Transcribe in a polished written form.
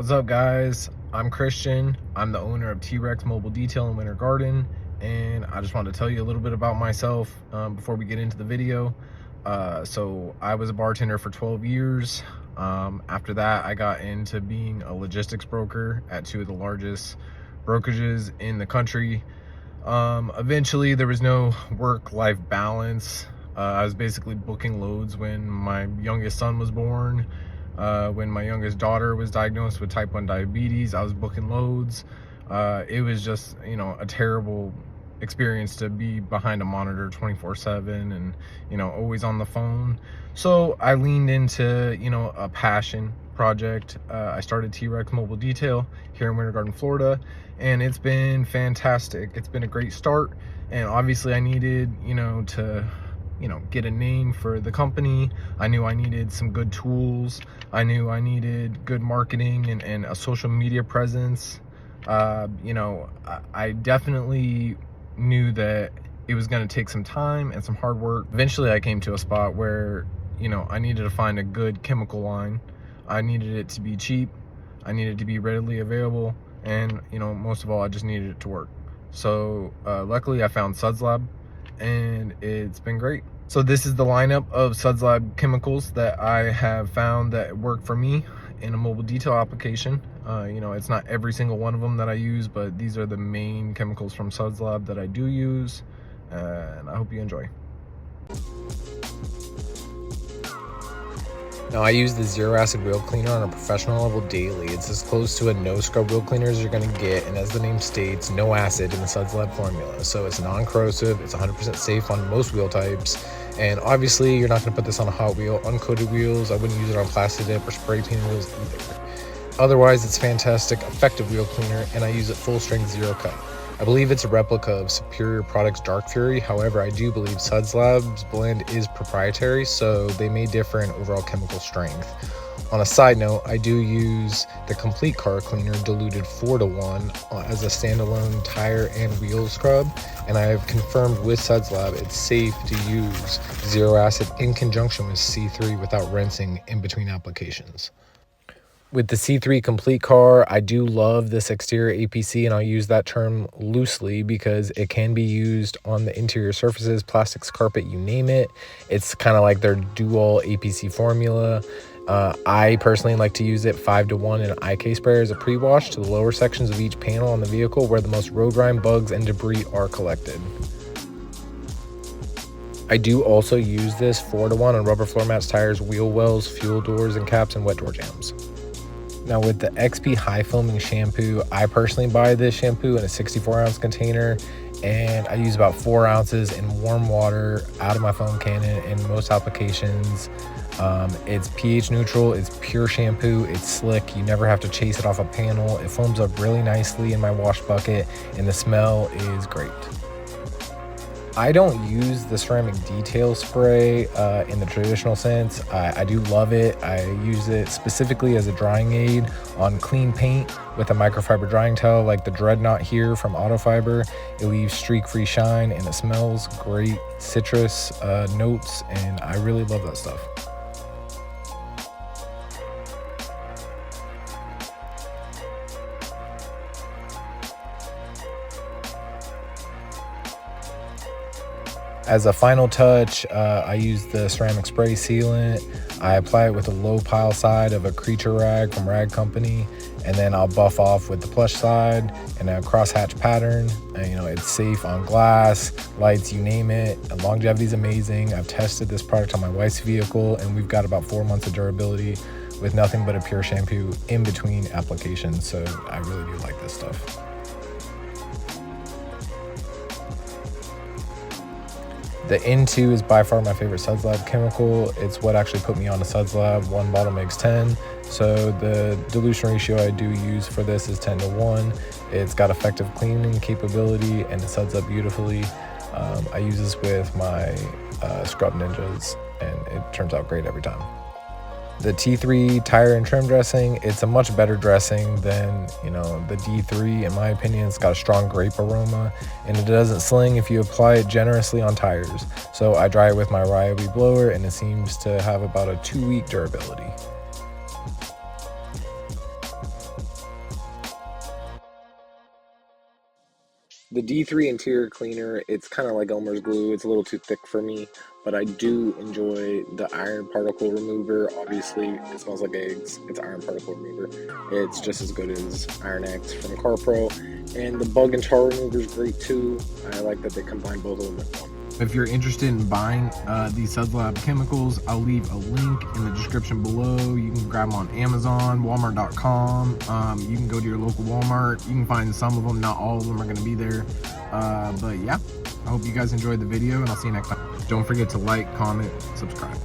What's up, guys? I'm Christian. I'm the owner of T.REXMobileDetail in Winter Garden, and I just wanted to tell you a little bit about myself before we get into the video. So I was a bartender for 12 years. After that, I got into being a logistics broker at two of the largest brokerages in the country. Eventually, there was no work-life balance. I was basically booking loads when my youngest son was born. When my youngest daughter was diagnosed with type 1 diabetes, I was booking loads. It was just, a terrible experience to be behind a monitor 24/7 and, always on the phone. So I leaned into, a passion project. I started T.REX Mobile Detail here in Winter Garden, Florida, and it's been fantastic. It's been a great start, and obviously I needed, to get a name for the company. I knew I needed some good tools. I knew I needed good marketing and a social media presence. I definitely knew that it was going to take some time and some hard work. Eventually I came to a spot where, I needed to find a good chemical line. I needed it to be cheap. I needed it to be readily available. And, most of all, I just needed it to work. So luckily I found SUDS Lab, and it's been great. So this is the lineup of SUDS Lab chemicals that I have found that work for me in a mobile detail application. It's not every single one of them that I use, but these are the main chemicals from SUDS Lab that I do use, and I hope you enjoy. Now, I use the zero acid wheel cleaner on a professional level daily. It's as close to a no scrub wheel cleaner as you're going to get, and as the name states, no acid in the SUDS Lab formula. So it's non-corrosive, it's 100% safe on most wheel types, and obviously you're not going to put this on a hot wheel. Uncoated wheels, I wouldn't use it on plastic dip or spray painted wheels either. Otherwise, it's fantastic, effective wheel cleaner, and I use it full strength zero cut. I believe it's a replica of Superior Products Dark Fury. However, I do believe SUDS Lab's blend is proprietary, so they may differ in overall chemical strength. On a side note, I do use the Complete Car Cleaner diluted 4:1 as a standalone tire and wheel scrub, and I have confirmed with SUDS Lab it's safe to use zero acid in conjunction with C3 without rinsing in between applications. With the C3 Complete Car, I do love this exterior APC, and I'll use that term loosely because it can be used on the interior surfaces, plastics, carpet, you name it. It's kind of like their dual APC formula. I personally like to use it 5:1 in IK sprayer as a pre-wash to the lower sections of each panel on the vehicle where the most road grime, bugs, and debris are collected. I do also use this 4:1 on rubber floor mats, tires, wheel wells, fuel doors and caps, and wet door jambs. Now, with the XP High Foaming Shampoo, I personally buy this shampoo in a 64-ounce container, and I use about 4 ounces in warm water out of my foam cannon in most applications. It's pH neutral, it's pure shampoo, it's slick, you never have to chase it off a panel. It foams up really nicely in my wash bucket, and the smell is great. I don't use the ceramic detail spray in the traditional sense. I do love it. I use it specifically as a drying aid on clean paint with a microfiber drying towel like the Dreadnought here from Autofiber. It leaves streak-free shine, and it smells great, citrus notes, and I really love that stuff. As a final touch, I use the ceramic spray sealant. I apply it with a low pile side of a creature rag from Rag Company, and then I'll buff off with the plush side in a crosshatch pattern. And, it's safe on glass, lights, you name it. And longevity is amazing. I've tested this product on my wife's vehicle, and we've got about 4 months of durability with nothing but a pure shampoo in between applications. So I really do like this stuff. The N2 is by far my favorite SUDS Lab chemical. It's what actually put me on a SUDS Lab. 1 bottle makes 10. So the dilution ratio I do use for this is 10:1. It's got effective cleaning capability, and it suds up beautifully. I use this with my Scrub Ninjas, and it turns out great every time. The T3 tire and trim dressing, it's a much better dressing than, the D3. In my opinion, it's got a strong grape aroma, and it doesn't sling if you apply it generously on tires. So I dry it with my Ryobi blower, and it seems to have about a 2-week durability. The D3 interior cleaner, it's kind of like Elmer's glue. It's a little too thick for me, but I do enjoy the iron particle remover. Obviously, it smells like eggs. It's iron particle remover. It's just as good as Iron X from CarPro. And the bug and tar remover is great too. I like that they combine both of them in one. If you're interested in buying these SUDS Lab chemicals, I'll leave a link in the description below. You can grab them on Amazon, Walmart.com. You can go to your local Walmart. You can find some of them. Not all of them are going to be there. But yeah, I hope you guys enjoyed the video, and I'll see you next time. Don't forget to like, comment, subscribe.